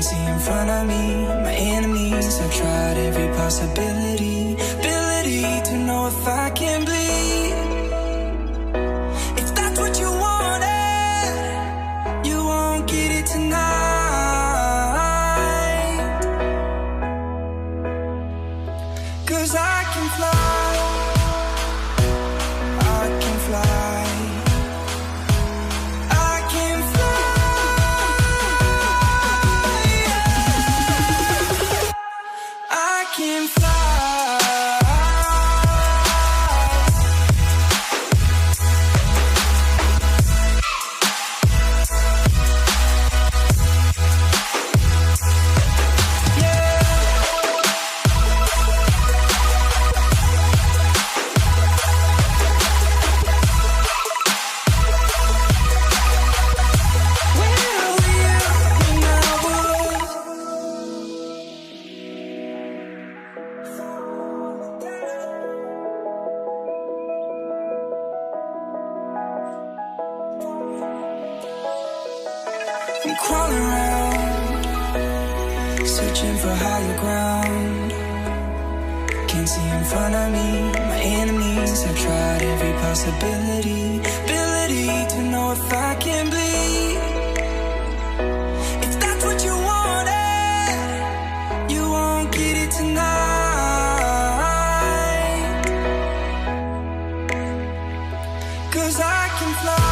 see in front of me. My enemies have tried every possibility, ability to know if I can bleed. If that's what you wanted, you won't get it tonight. 'Cause I can fly, I can fly. I'm crawling around, searching for higher ground. Can't see in front of me. My enemies have tried every possibility, ability to know if I can bleed. If that's what you wanted, you won't get it tonight. 'Cause I can fly,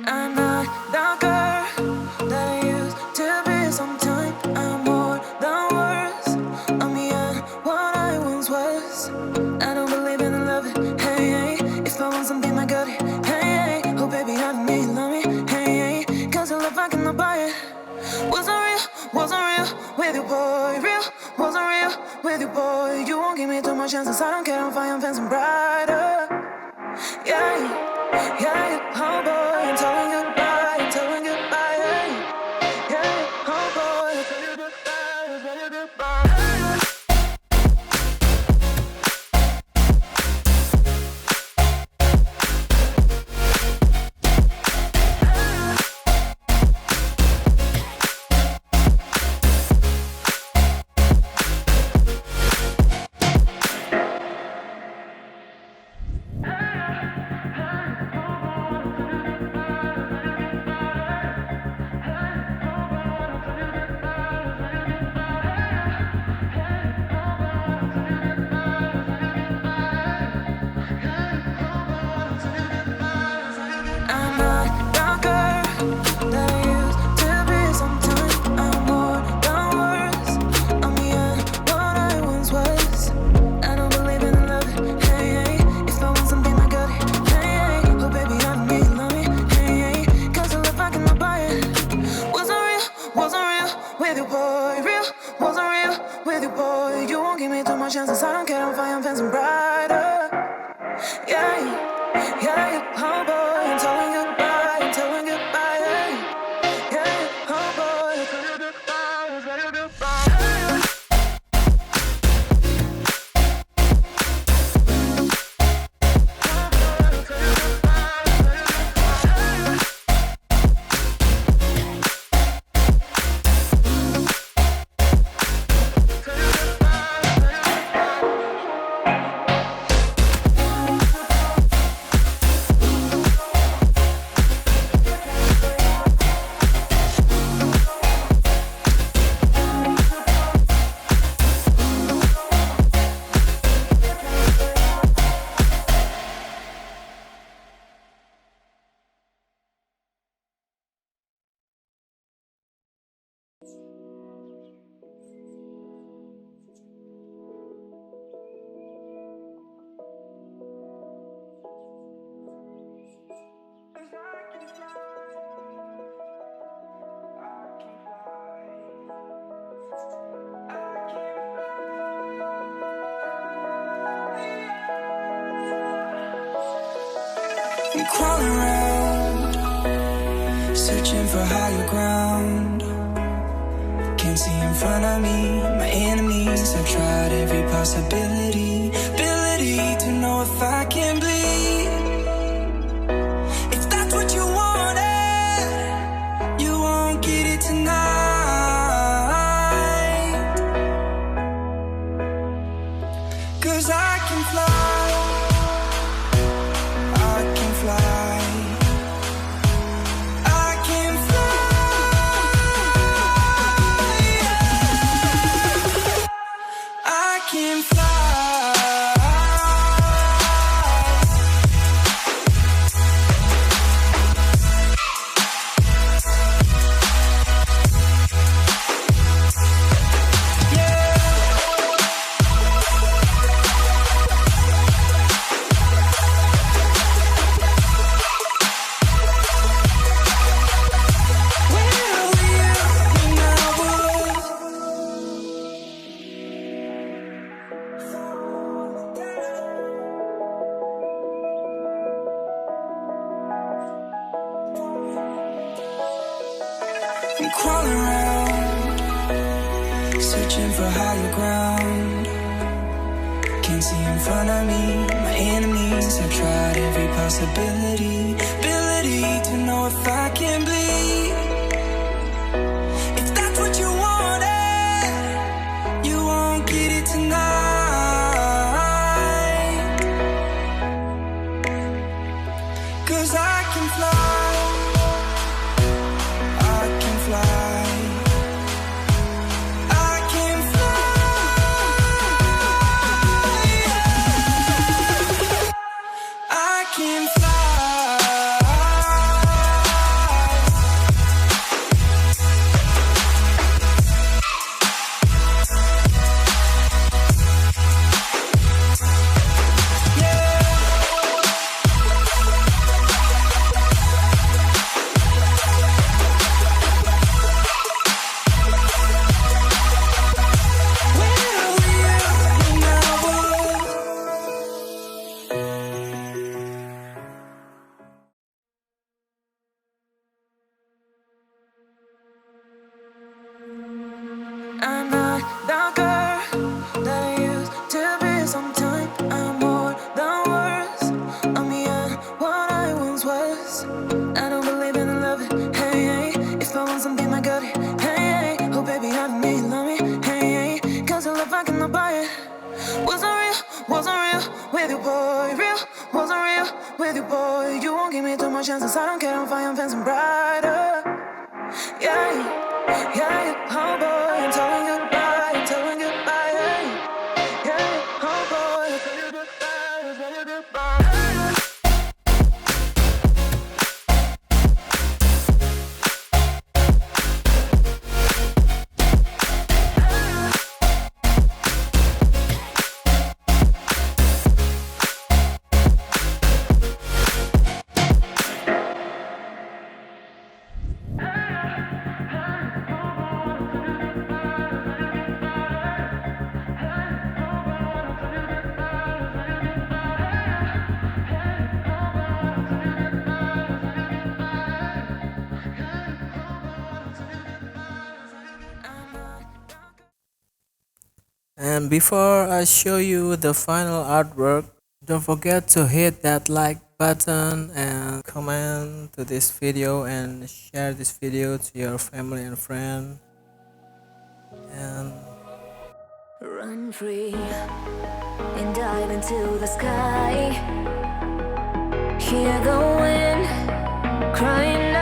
I'm not the girl that I used to be. Sometimes I'm more than words. I'm beyond what I once was. I don't believe in love, hey, hey. If I want something, I got it, hey, hey. Oh baby, I don't need love me, hey, hey. 'Cause the love I cannot buy it. Wasn't real with you, boy. Real, wasn't real with you, boy. You won't give me too much chances. I don't care if I am fancy brighter. Yeah, yeah, oh boy, I'm telling you goodbye, I'm telling you goodbye, yeah, oh boy, I'm telling you goodbye, I'm telling you goodbye. Chances, I don't care if I am fancy brighter. Yeah, yeah, oh boy, I'm telling you goodbye, I'm telling you goodbye, yeah, oh boy, I'm telling you goodbye, I'm telling you goodbye. I'm crawling around, searching for higher ground. Can't see in front of me, my enemies. I've tried every possibility, ability to know if I can bleed. If that's what you wanted, you won't get it tonight. 'Cause I can fly, I can fly, I can fly, I can fly. I'm crawling around, searching for higher ground. Can't see in front of me, my enemies. I've tried every possibility, ability to know if I can bleed. If that's what you wanted, you won't get it tonight. 'Cause I can fly, I can fly, I can fly, I can fly. I'm not the girl that I used to be. Sometime I'm more than words. I'm beyond what I once was. I don't believe in love it. Hey, hey. If I want something, I got it. Hey, hey. Oh, baby, I don't need love me. Hey, hey. 'Cause your love, I cannot buy it. Wasn't real with you, boy. Real, wasn't real with you, boy. You won't give me too much chances. I don't care, I'm fine, I'm fancy brighter. Yeah, yeah, oh boy, I'm telling goodbye, I'm telling goodbye, yeah, oh boy, I'm telling goodbye, I'm telling goodbye. And before I show you the final artwork, don't forget to hit that like button and comment to this video and share this video to your family and friend. And run free and dive into the sky. Hear the wind crying